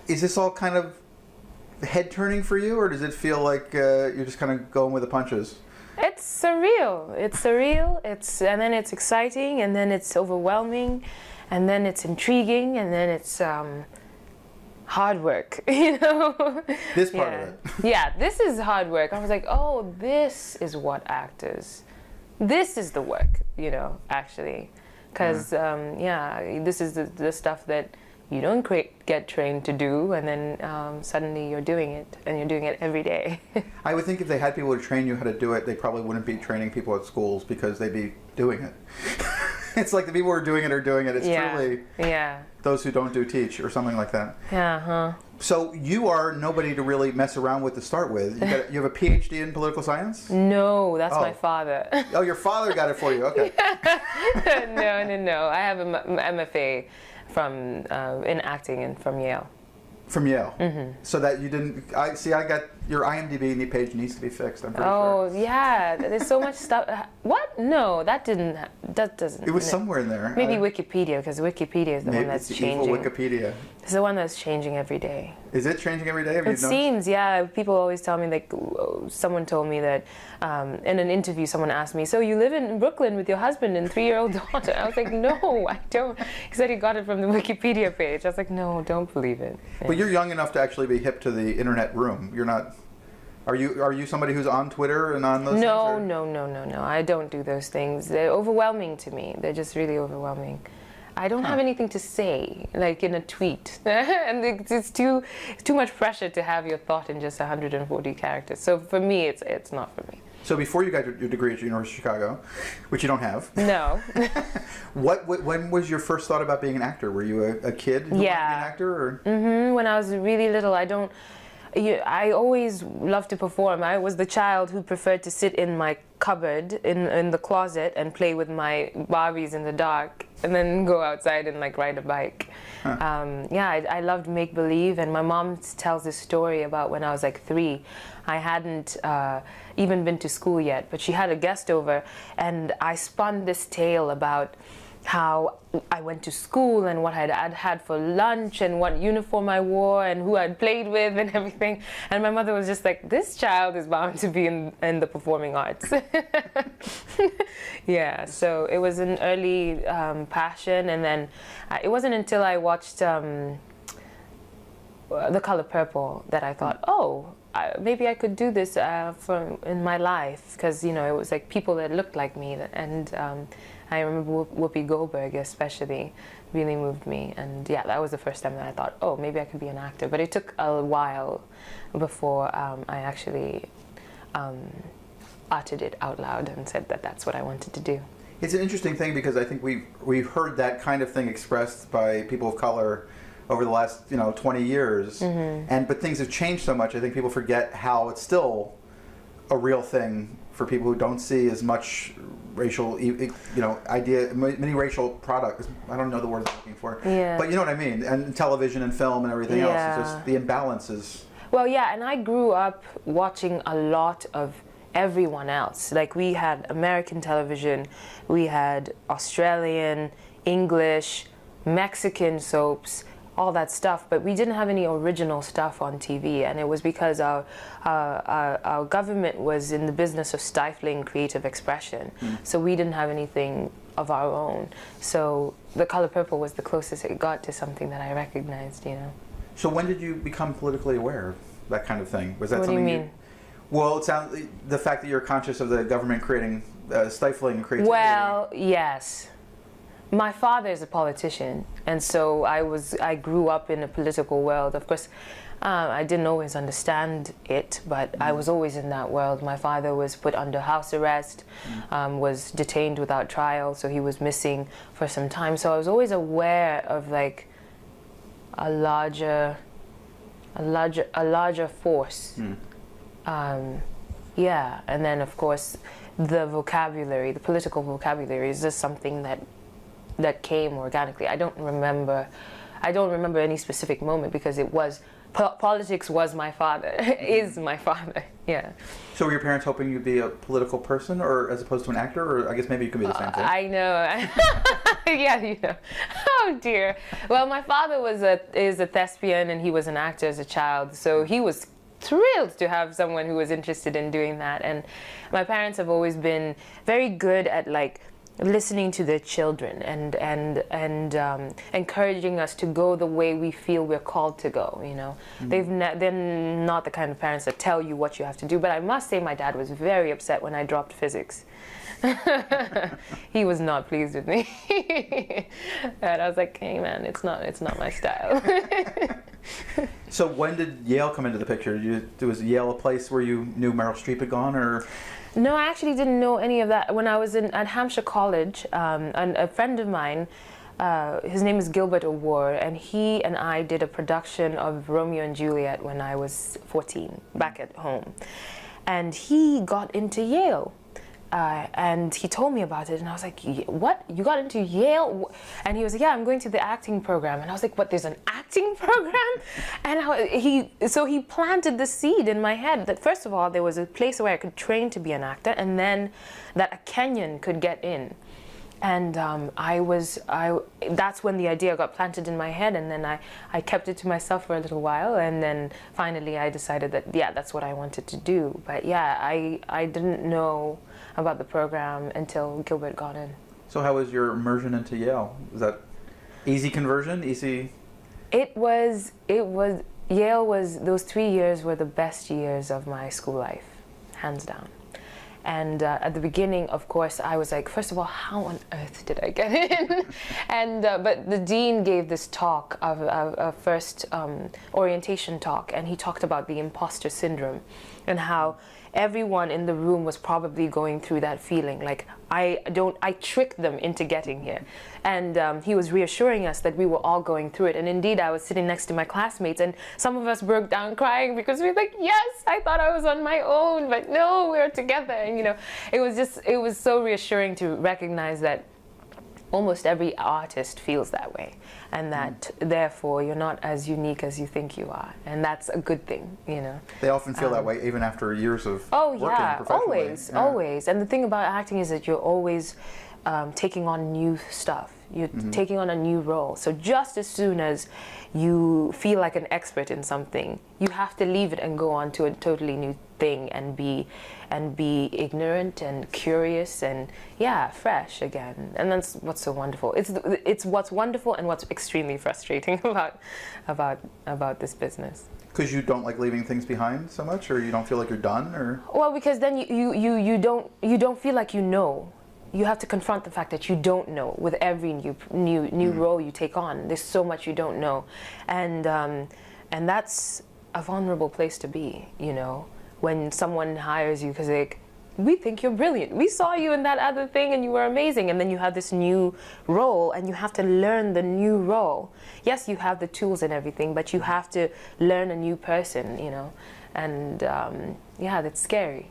Is this all kind of head turning for you, or does it feel like you're just kind of going with the punches? It's surreal. And then it's exciting, and then it's overwhelming, and then it's intriguing, and then it's hard work, you know? This part of it. Yeah, this is hard work. I was like, oh, this is what actors, this is the work, you know, actually. Because, this is the stuff that you don't get trained to do, and then suddenly you're doing it, and you're doing it every day. I would think if they had people to train you how to do it, they probably wouldn't be training people at schools because they'd be doing it. It's like the people who are doing it are doing it. It's truly those who don't do teach, or something like that. So you are nobody to really mess around with to start with. You have a PhD in political science? No, that's my father. Oh, your father got it for you. Okay. No. I have an MFA in acting and from Yale. From Yale. So that you didn't. I got your IMDb page needs to be fixed. I'm pretty sure. Oh yeah, there's so much stuff. What? No, that doesn't. It was somewhere in there. Maybe Wikipedia, because Wikipedia is the one that's changing. Evil Wikipedia. It's the one that's changing every day. Is it changing every day? It seems, yeah. People always tell me, like, someone told me that in an interview, someone asked me, so you live in Brooklyn with your husband and 3-year-old daughter? I was like, no, I don't. He said he got it from the Wikipedia page. I was like, no, don't believe it. Yeah. But you're young enough to actually be hip to the internet room. You're not. Are you somebody who's on Twitter and on those things? No. I don't do those things. They're overwhelming to me. They're just really overwhelming. I don't have anything to say, like in a tweet. And it's too much pressure to have your thought in just 140 characters. So for me, it's not for me. So before you got your degree at the University of Chicago, which you don't have. No. When was your first thought about being an actor? Were you a kid who wanted to be an actor? Or? When I was really little, I always loved to perform. I was the child who preferred to sit in my cupboard in the closet and play with my Barbies in the dark, and then go outside and like ride a bike. I loved make-believe, and my mom tells this story about when I was like 3. I hadn't even been to school yet, but she had a guest over, and I spun this tale about how I went to school and what I'd had for lunch and what uniform I wore and who I'd played with and everything. And my mother was just like, this child is bound to be in the performing arts. Yeah, so it was an early passion, and then it wasn't until I watched The Color Purple that I thought, maybe I could do this in my life, because it was like people that looked like me, and I remember Whoopi Goldberg especially really moved me, and that was the first time that I thought, maybe I could be an actor. But it took a while before I actually uttered it out loud and said that that's what I wanted to do. It's an interesting thing, because I think we've heard that kind of thing expressed by people of color over the last 20 years, but things have changed so much. I think people forget how it's still a real thing for people who don't see as much racial, many racial products. I don't know the word I'm looking for, but you know what I mean. And television and film and everything else. It's just the imbalances. Well, and I grew up watching a lot of everyone else. Like, we had American television, we had Australian, English, Mexican soaps, all that stuff, but we didn't have any original stuff on TV, and it was because our government was in the business of stifling creative expression, so we didn't have anything of our own. So The Color Purple was the closest it got to something that I recognized, So when did you become politically aware of that kind of thing? Was that something? What do you mean? Well, it sounds the fact that you're conscious of the government stifling creativity. Well, yes. My father is a politician, and so I grew up in a political world. Of course, I didn't always understand it, but I was always in that world. My father was put under house arrest, was detained without trial, so he was missing for some time. So I was always aware of like a larger force. And then of course the political vocabulary is just something that came organically. I don't remember any specific moment, because it was politics was my father, is my father. Yeah. So were your parents hoping you'd be a political person, or as opposed to an actor, or I guess maybe you could be the same thing? I know. Yeah, you know. Oh dear. Well, my father is a thespian, and he was an actor as a child, so he was thrilled to have someone who was interested in doing that. And my parents have always been very good at like listening to their children and encouraging us to go the way we feel we're called to go. You know, they're not the kind of parents that tell you what you have to do. But I must say, my dad was very upset when I dropped physics. He was not pleased with me. And I was like, hey man, it's not my style. So when did Yale come into the picture? Was Yale a place where you knew Meryl Streep had gone, or? No, I actually didn't know any of that. When I was at Hampshire College, and a friend of mine, his name is Gilbert O'War, and he and I did a production of Romeo and Juliet when I was 14, back at home. And he got into Yale. And he told me about it, and I was like, what? You got into Yale? And he was like, yeah, I'm going to the acting program. And I was like, what, there's an acting program? And he planted the seed in my head that, first of all, there was a place where I could train to be an actor, and then that a Kenyan could get in. And that's when the idea got planted in my head, and then I kept it to myself for a little while, and then finally I decided that, yeah, that's what I wanted to do. But yeah, I didn't know about the program until Gilbert got in. So how was your immersion into Yale? Was that easy conversion? Easy? It was, Yale was, those 3 years were the best years of my school life, hands down. And at the beginning, of course, I was like, first of all, how on earth did I get in? And but the dean gave this talk of a first orientation talk, and he talked about the imposter syndrome and how everyone in the room was probably going through that feeling, like I tricked them into getting here. And he was reassuring us that we were all going through it. And indeed, I was sitting next to my classmates, and some of us broke down crying because we were like, yes, I thought I was on my own, but no, we were together. And you know, it was so reassuring to recognize that almost every artist feels that way, and that therefore you're not as unique as you think you are, and that's a good thing, you know. They often feel that way even after years of working professionally. Always. And the thing about acting is that you're always taking on new stuff. You're taking on a new role. So just as soon as you feel like an expert in something, you have to leave it and go on to a totally new thing and be ignorant and curious and fresh again. And that's what's so wonderful. It's what's wonderful and what's extremely frustrating about this business. Because you don't like leaving things behind so much, or you don't feel like you're done, or? Well, because then you don't feel like you know. You have to confront the fact that you don't know with every new role you take on. There's so much you don't know, and that's a vulnerable place to be. You know, when someone hires you because we think you're brilliant. We saw you in that other thing and you were amazing, and then you have this new role and you have to learn the new role. Yes, you have the tools and everything, but you have to learn a new person. You know, and that's scary.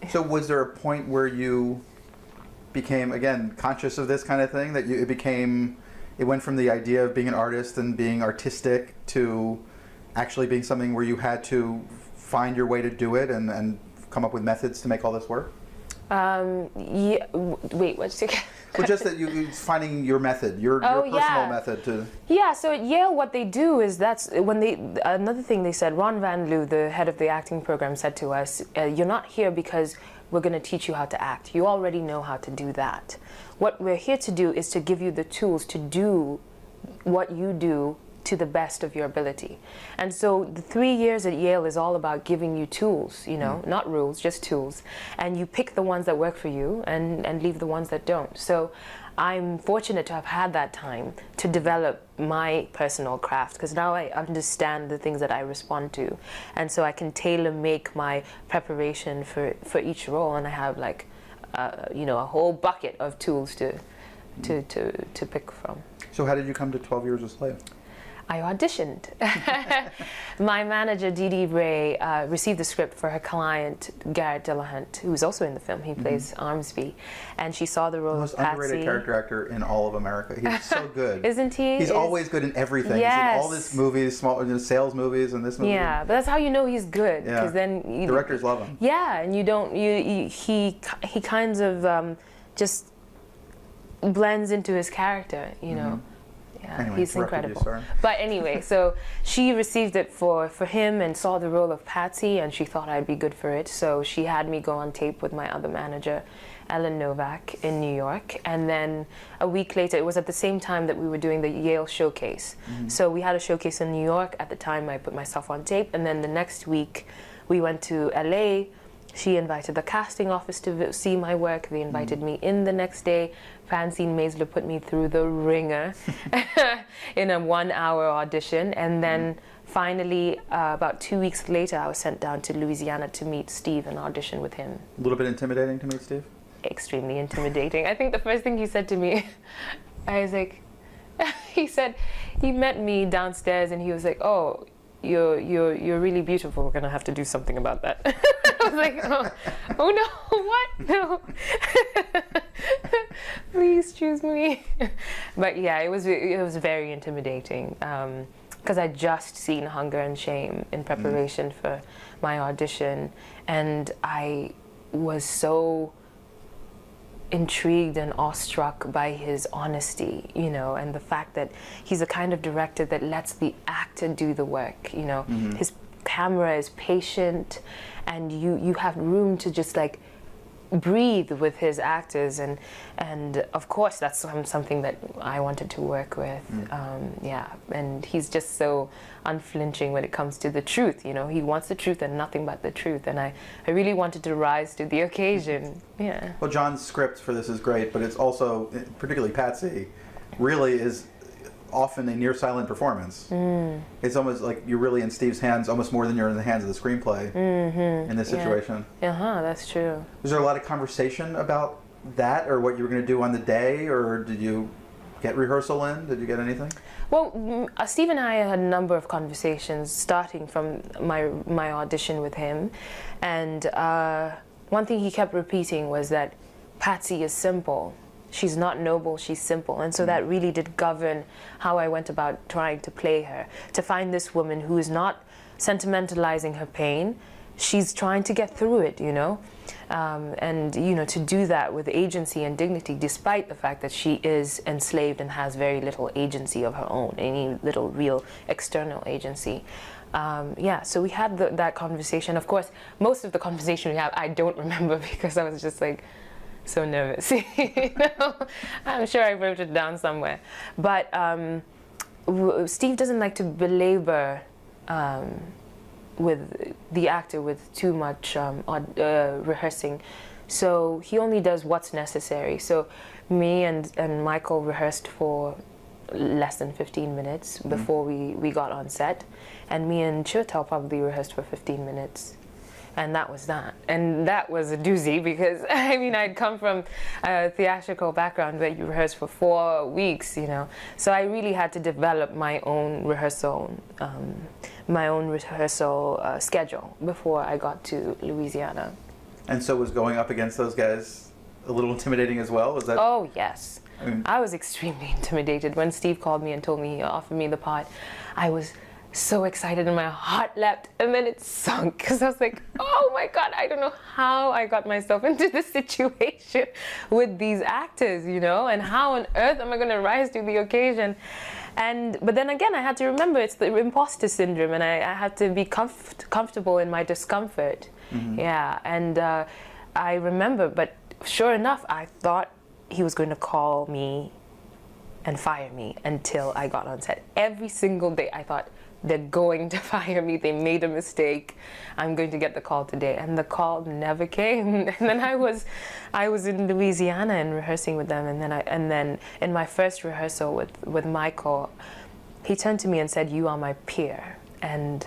So, was there a point where you became, again, conscious of this kind of thing, that it went from the idea of being an artist and being artistic to actually being something where you had to find your way to do it and come up with methods to make all this work? Wait, what's it? Well, just that you finding your method, your personal method to. Yeah, so at Yale, what they do is another thing they said. Ron Van Loo, the head of the acting program, said to us, "You're not here because we're going to teach you how to act. You already know how to do that. What we're here to do is to give you the tools to do what you do to the best of your ability." And so the 3 years at Yale is all about giving you tools, you know, not rules, just tools. And you pick the ones that work for you and leave the ones that don't. So I'm fortunate to have had that time to develop my personal craft, because now I understand the things that I respond to. And so I can tailor make my preparation for each role, and I have like, a whole bucket of tools to pick from. So how did you come to 12 Years a Slave? I auditioned. My manager, Dee Dee Ray, received the script for her client, Garrett Dillahunt, who was also in the film. He plays Armsby. And she saw the role of Patsy. The most underrated character actor in all of America. He's so good. Isn't he? He's always good in everything. Yes. He's in all these movies, small sales movies and this movie. Yeah, but that's how you know he's good. Because then directors love him. Yeah, and he kinds of just blends into his character, you know. Yeah, Anyway, he's interrupted you, incredible. sorry. But anyway, so she received it for him and saw the role of Patsy, and she thought I'd be good for it. So she had me go on tape with my other manager, Ellen Novak, in New York. And then a week later, it was at the same time that we were doing the Yale showcase. So we had a showcase in New York. At the time, I put myself on tape. And then the next week, we went to LA. She invited the casting office to see my work. They invited me in the next day. Francine Maisler put me through the ringer in a 1-hour audition. And then finally, about 2 weeks later, I was sent down to Louisiana to meet Steve and audition with him. A little bit intimidating to meet Steve? Extremely intimidating. I think the first thing he said to me, I was like, he met me downstairs and he was like, oh, you're really beautiful. We're gonna have to do something about that. I was like, oh no, what? No. Please choose me. But yeah, it was very intimidating because I'd just seen Hunger and Shame in preparation for my audition, and I was so intrigued and awestruck by his honesty, you know, and the fact that he's a kind of director that lets the actor do the work, you know. His camera is patient, and you have room to just like breathe with his actors, and of course that's something that I wanted to work with. Yeah, and he's just so unflinching when it comes to the truth, you know. He wants the truth and nothing but the truth, and I really wanted to rise to the occasion. Yeah. Well, John's script for this is great, but it's also, particularly Patsy, really is often a near silent performance. It's almost like you're really in Steve's hands, almost more than you're in the hands of the screenplay in this situation. That's true. Was there a lot of conversation about that, or what you were going to do on the day, or did you get rehearsal in? Did you get anything? Well, Steve and I had a number of conversations starting from my audition with him, and one thing he kept repeating was that Patsy is simple. She's not noble, she's simple. And so that really did govern how I went about trying to play her. To find this woman who is not sentimentalizing her pain, she's trying to get through it, you know? And, you know, to do that with agency and dignity, despite the fact that she is enslaved and has very little agency of her own, any little real external agency. Yeah, so we had that conversation. Of course, most of the conversation we had, I don't remember because I was just like, so nervous. You know? I'm sure I wrote it down somewhere. But Steve doesn't like to belabor with the actor with too much rehearsing. So he only does what's necessary. So me and Michael rehearsed for less than 15 minutes before we got on set. And me and Churtel probably rehearsed for 15 minutes. And that was that. And that was a doozy because, I mean, I'd come from a theatrical background where you rehearse for 4 weeks, you know. So I really had to develop my own rehearsal schedule before I got to Louisiana. And so was going up against those guys a little intimidating as well? Was that? Oh, yes. I was extremely intimidated. When Steve called me and told me he offered me the part, I was so excited and my heart leapt, and then it sunk because I was like, oh my God, I don't know how I got myself into this situation with these actors, you know, and how on earth am I going to rise to the occasion? But then again, I had to remember it's the imposter syndrome, and I had to be comfortable in my discomfort. Yeah, and I remember, but sure enough, I thought he was going to call me and fire me until I got on set. Every single day I thought, they're going to fire me, they made a mistake, I'm going to get the call today. And the call never came. And then I was in Louisiana and rehearsing with them, and then in my first rehearsal with Michael, he turned to me and said, "You are my peer." And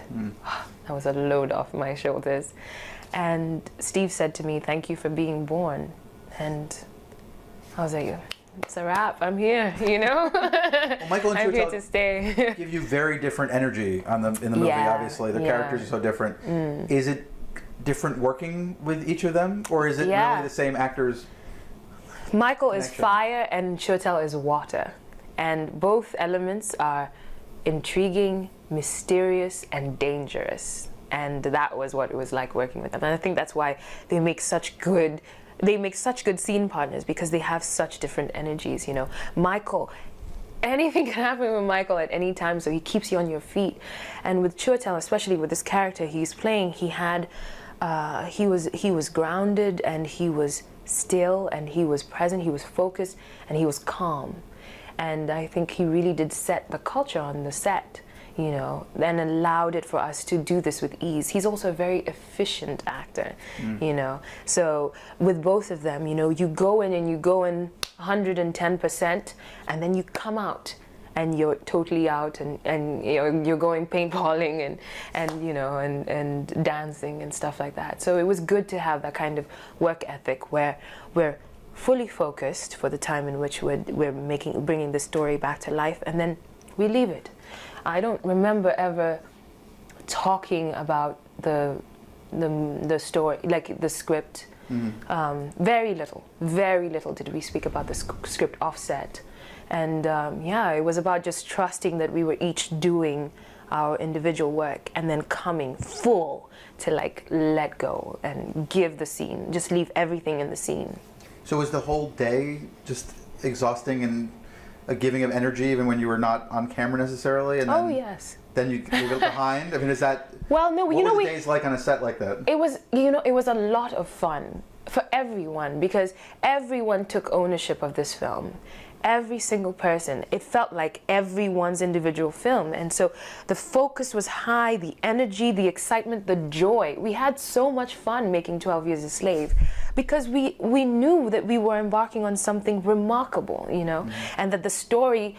that was a load off my shoulders. And Steve said to me, "Thank you for being born." And I was like, it's a wrap. I'm here, you know. Well, Michael and I'm here to Churtel stay. give you very different energy in the movie. Yeah, obviously, the characters are so different. Is it different working with each of them, or is it really the same actors? Michael is fire and Churtel is water, and both elements are intriguing, mysterious, and dangerous. And that was what it was like working with them. And I think that's why they make such good they make such good scene partners because they have such different energies, you know. Michael, anything can happen with Michael at any time, so he keeps you on your feet. And with Chiwetel, especially with this character he's playing, he had, he was grounded, and he was still, and he was present, he was focused, and he was calm. And I think he really did set the culture on the set, you know, and allowed it for us to do this with ease. He's also a very efficient actor, you know. So with both of them, you know, you go in and you go in 110%, and then you come out and you're totally out, and you know, you're going paintballing and you know, and dancing and stuff like that. So it was good to have that kind of work ethic where we're fully focused for the time in which we're bringing the story back to life, and then we leave it. I don't remember ever talking about the story, like the script. Very little did we speak about the script offset. And yeah, it was about just trusting that we were each doing our individual work and then coming full to like let go and give the scene, just leave everything in the scene. So was the whole day just exhausting and a giving of energy even when you were not on camera necessarily? And then, yes. Then you leave it behind? I mean, is that... Well, no, you know, what was the days like on a set like that? It was, you know, it was a lot of fun for everyone because everyone took ownership of this film. Every single person. It felt like everyone's individual film. And so the focus was high, the energy, the excitement, the joy. We had so much fun making 12 Years a Slave because we knew that we were embarking on something remarkable, you know, and that the story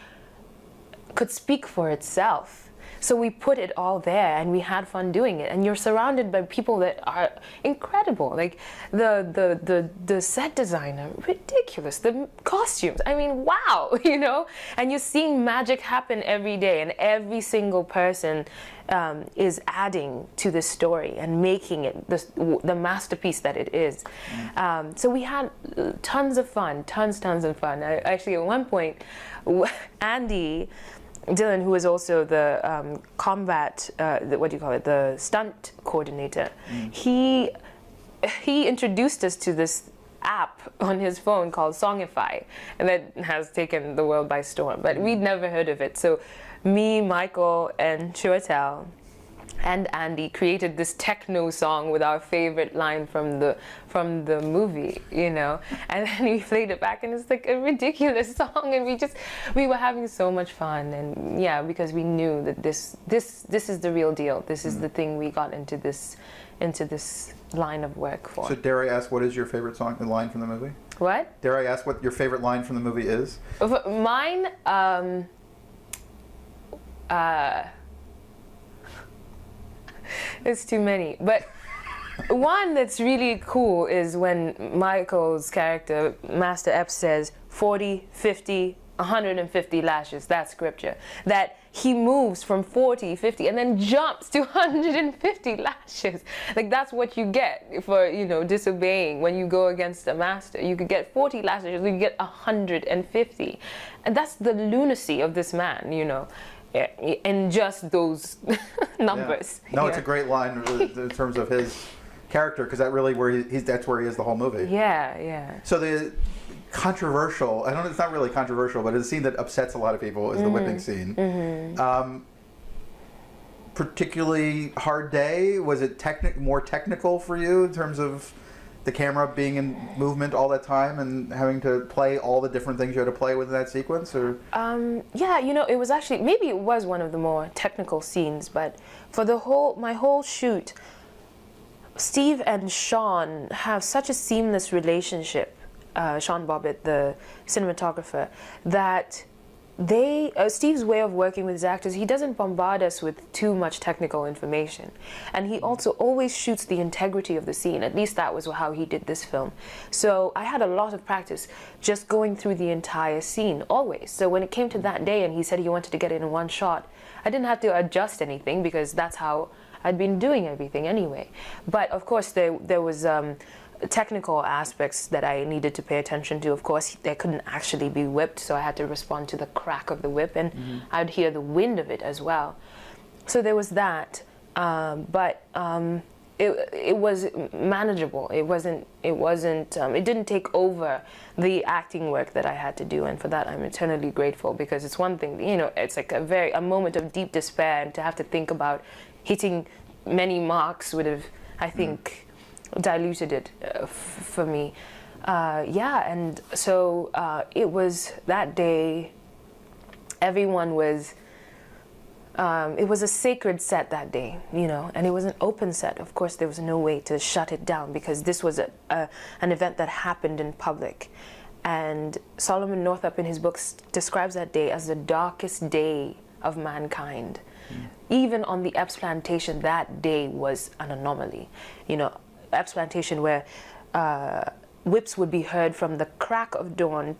could speak for itself. So we put it all there and we had fun doing it. And you're surrounded by people that are incredible. Like the set designer, ridiculous. The costumes, I mean, wow, you know? And you're seeing magic happen every day, and every single person is adding to this story and making it the masterpiece that it is. So we had tons of fun, tons of fun. Actually, at one point, Andy Dylan, who is also the combat, the stunt coordinator, he introduced us to this app on his phone called Songify, and that has taken the world by storm. But we'd never heard of it. So me, Michael, and Chiwetel and Andy created this techno song with our favorite line from the movie, you know, and then we played it back, and it's like a ridiculous song, and we were having so much fun. And yeah, because we knew that this is the real deal. This is the thing we got into this line of work for. So dare I ask, what is your favorite song and line from the movie? What? Dare I ask what your favorite line from the movie is? Mine, it's too many, but one that's really cool is when Michael's character, Master Epps, says 40, 50, 150 lashes. That's scripture. That he moves from 40, 50, and then jumps to 150 lashes. Like, that's what you get for, you know, disobeying. When you go against a master, you could get 40 lashes, you could get 150. And that's the lunacy of this man, you know. In just those numbers. Yeah. No, it's a great line in terms of his character, because that really that's where he is the whole movie. Yeah. So the controversial, it's not really controversial, but it's a scene that upsets a lot of people is the whipping scene. Particularly hard day. Was it more technical for you in terms of the camera being in movement all that time and having to play all the different things you had to play with in that sequence? Or yeah, you know, it was actually, maybe it was one of the more technical scenes, but for my whole shoot, Steve and Sean have such a seamless relationship, Sean Bobbitt, the cinematographer, that Steve's way of working with his actors, he doesn't bombard us with too much technical information. And he also always shoots the integrity of the scene. At least that was how he did this film. So I had a lot of practice just going through the entire scene, always. So when it came to that day and he said he wanted to get it in one shot, I didn't have to adjust anything because that's how I'd been doing everything anyway. But of course there was technical aspects that I needed to pay attention to. Of course, they couldn't actually be whipped, so I had to respond to the crack of the whip, and I'd hear the wind of it as well. So there was that. But it was manageable. It didn't take over the acting work that I had to do, and for that I'm eternally grateful, because it's one thing, you know, it's like a moment of deep despair, and to have to think about hitting many marks would have, I think, diluted it for me. Yeah, and so it was that day, everyone was, it was a sacred set that day, you know, and it was an open set. Of course, there was no way to shut it down, because this was an event that happened in public. And Solomon Northup in his books describes that day as the darkest day of mankind. Even on the Epps plantation, that day was an anomaly. You know, Epps plantation, where whips would be heard from the crack of dawn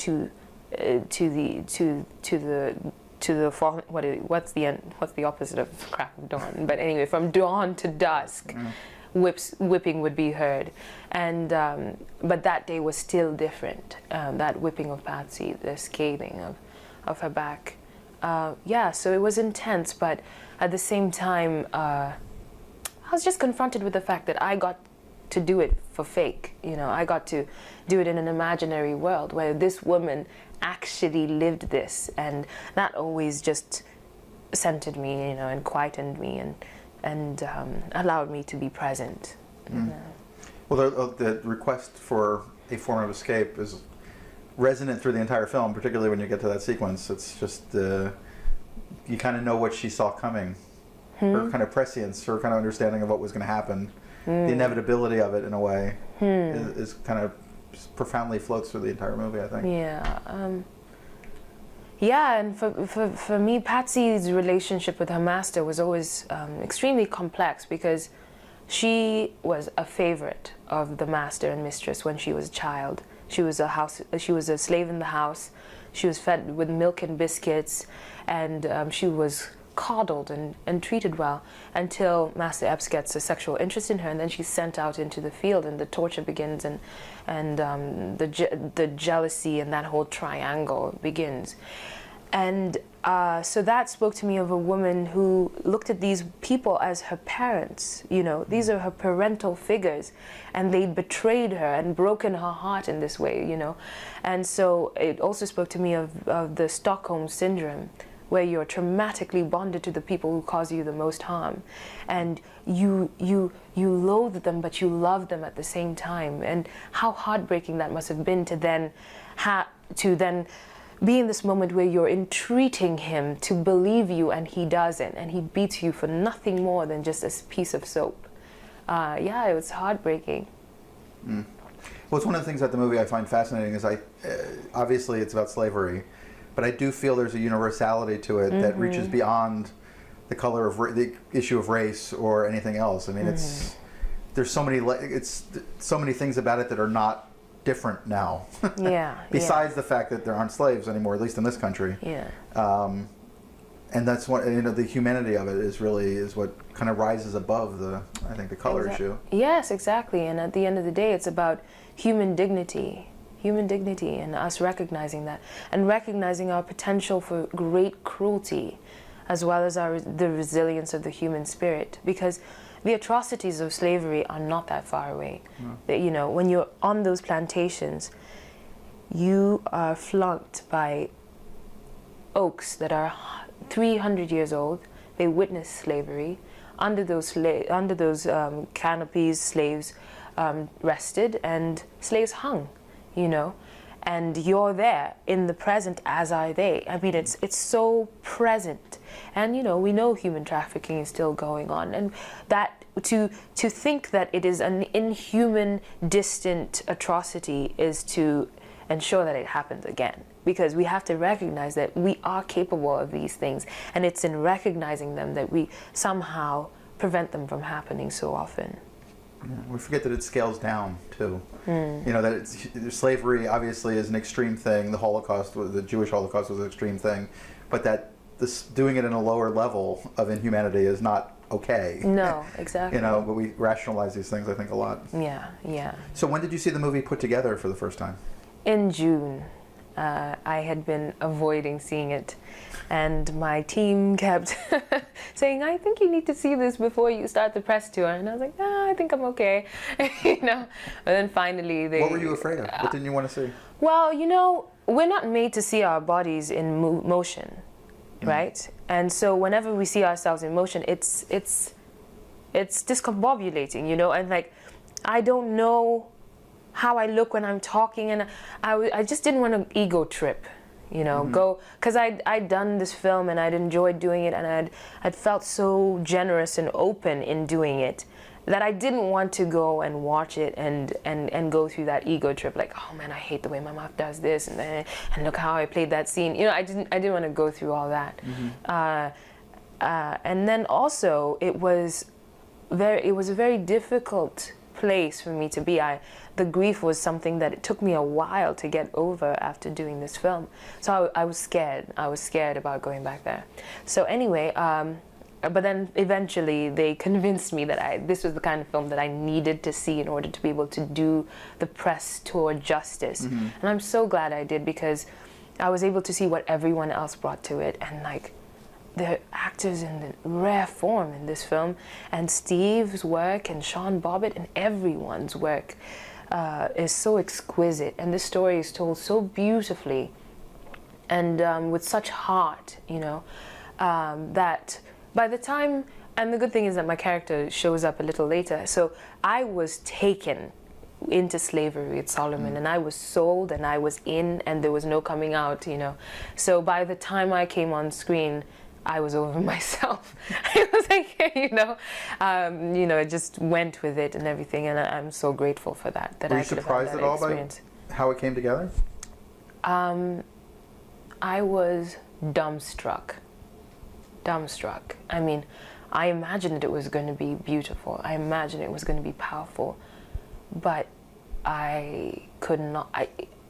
what's the opposite of crack of dawn? But anyway, from dawn to dusk, whipping would be heard, and but that day was still different. That whipping of Patsy, the scathing of her back. Yeah, so it was intense, but at the same time, I was just confronted with the fact that I got to do it for fake. You know, I got to do it in an imaginary world where this woman actually lived this, and that always just centered me, you know, and quietened me, and allowed me to be present. Well, the request for a form of escape is resonant through the entire film, particularly when you get to that sequence. It's just you kind of know what she saw coming, her kind of prescience, her kind of understanding of what was going to happen, the inevitability of it in a way is kind of profoundly floats through the entire movie, I think. Yeah. Yeah, and for me, Patsy's relationship with her master was always extremely complex, because she was a favorite of the master and mistress when she was a child. She was a slave in the house. She was fed with milk and biscuits, and she was coddled and treated well until Master Epps gets a sexual interest in her, and then she's sent out into the field, and the torture begins, and the jealousy and that whole triangle begins. And so that spoke to me of a woman who looked at these people as her parents. You know, these are her parental figures, and they betrayed her and broken her heart in this way, you know. And so it also spoke to me of the Stockholm syndrome, where you're traumatically bonded to the people who cause you the most harm, and you loathe them, but you love them at the same time. And how heartbreaking that must have been to then be in this moment where you're entreating him to believe you, and he doesn't, and he beats you for nothing more than just a piece of soap. Yeah, it was heartbreaking. Well, it's one of the things about the movie I find fascinating is obviously it's about slavery, but I do feel there's a universality to it that reaches beyond the color of the issue of race or anything else. I mean, there's so many things about it that are not different now. Yeah. Besides the fact that there aren't slaves anymore, at least in this country. Yeah. And that's what, you know, the humanity of it is what kind of rises above the color issue. Yes, exactly. And at the end of the day, it's about human dignity, and us recognizing that, and recognizing our potential for great cruelty, as well as the resilience of the human spirit, because the atrocities of slavery are not that far away. No. You know, when you're on those plantations, you are flanked by oaks that are 300 years old. They witnessed slavery. Under those canopies, slaves rested, and slaves hung, you know. And you're there in the present, as are they. I mean, it's so present. And, you know, we know human trafficking is still going on. And that to think that it is an inhuman, distant atrocity is to ensure that it happens again. Because we have to recognize that we are capable of these things. And it's in recognizing them that we somehow prevent them from happening so often. Yeah, we forget that it scales down too. You know, that slavery obviously is an extreme thing. The Holocaust, the Jewish Holocaust, was an extreme thing, but that doing it in a lower level of inhumanity is not okay. No, exactly. You know, but we rationalize these things, I think, a lot. Yeah, yeah. So when did you see the movie put together for the first time? In June. I had been avoiding seeing it, and my team kept saying, I think you need to see this before you start the press tour. And I was like, I think I'm okay. You know. And then finally they... What were you afraid of? What didn't you want to see? Well, you know, we're not made to see our bodies in motion, right? And so whenever we see ourselves in motion, it's discombobulating, you know. And like, I don't know how I look when I'm talking, and I just didn't want an ego trip, you know, go, because I'd done this film and I'd enjoyed doing it, and I'd felt so generous and open in doing it that I didn't want to go and watch it and go through that ego trip, like, oh man, I hate the way my mouth does this, and look how I played that scene, you know. I didn't want to go through all that. And then also it was a very difficult place for me to be. The grief was something that it took me a while to get over after doing this film. So I was scared. I was scared about going back there. So anyway, but then eventually they convinced me that this was the kind of film that I needed to see in order to be able to do the press tour justice. And I'm so glad I did, because I was able to see what everyone else brought to it, and like, the actors in the rare form in this film, and Steve's work and Sean Bobbitt and everyone's work is so exquisite, and this story is told so beautifully and with such heart, you know, that by the time, and the good thing is that my character shows up a little later, so I was taken into slavery with Solomon, and I was sold, and I was in, and there was no coming out, you know. So by the time I came on screen, I was over myself. I was like, you know, I just went with it and everything, and I'm so grateful for that. Were you surprised at all by how it came together? I was dumbstruck. I mean, I imagined it was going to be beautiful. I imagined it was going to be powerful, but I could not.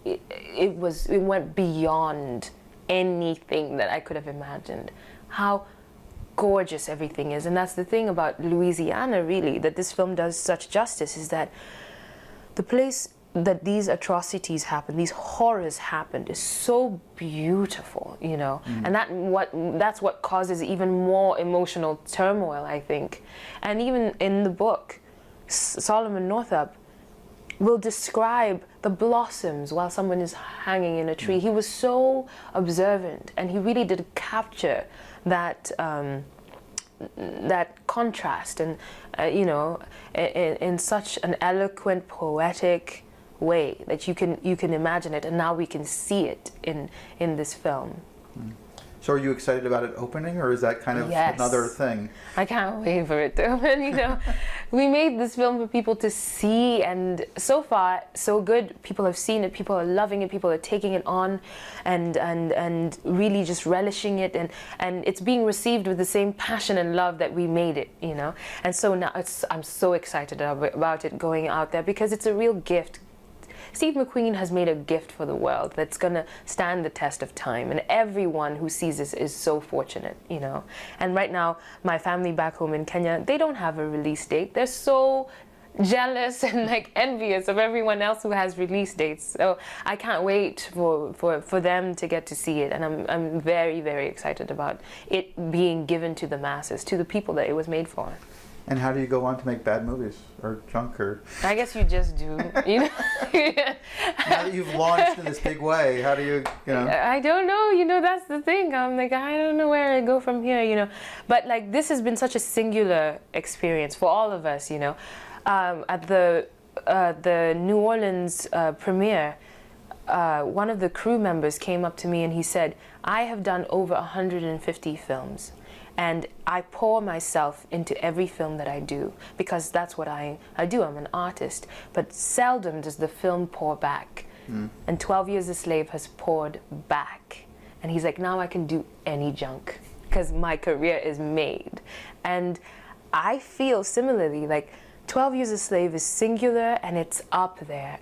It went beyond anything that I could have imagined. How gorgeous everything is. And that's the thing about Louisiana, really, that this film does such justice, is that the place that these atrocities happened, these horrors happened, is so beautiful, you know. And that's what causes even more emotional turmoil, I think. And even in the book, Solomon Northup will describe the blossoms while someone is hanging in a tree. He was so observant, and he really did capture that that contrast, and you know, in such an eloquent, poetic way that you can imagine it, and now we can see it in this film. So are you excited about it opening, or is that kind of another thing? I can't wait for it to open, you know. We made this film for people to see, and so far, so good. People have seen it, people are loving it, people are taking it on and really just relishing it, and it's being received with the same passion and love that we made it, you know. And so now I'm so excited about it going out there, because it's a real gift. Steve McQueen has made a gift for the world that's going to stand the test of time, and everyone who sees this is so fortunate, you know. And right now, my family back home in Kenya, they don't have a release date. They're so jealous and like envious of everyone else who has release dates. So I can't wait for them to get to see it, and I'm very, very excited about it being given to the masses, to the people that it was made for. And how do you go on to make bad movies or junk, or? I guess you just do, you know. Now that you've launched in this big way, how do you know? I don't know, you know, that's the thing. I'm like, I don't know where I go from here, you know. But like, this has been such a singular experience for all of us, you know. At the New Orleans premiere, one of the crew members came up to me and he said, I have done over 150 films. And I pour myself into every film that I do, because that's what I do. I'm an artist. But seldom does the film pour back. And 12 Years a Slave has poured back. And he's like, now I can do any junk, because my career is made. And I feel similarly, like 12 Years a Slave is singular, and it's up there.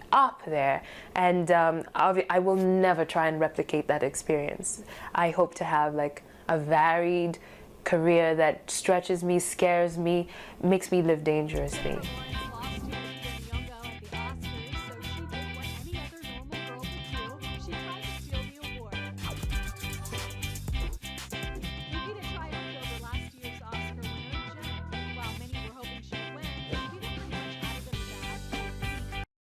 And I will never try and replicate that experience. I hope to have like a varied career that stretches me, scares me, makes me live dangerously.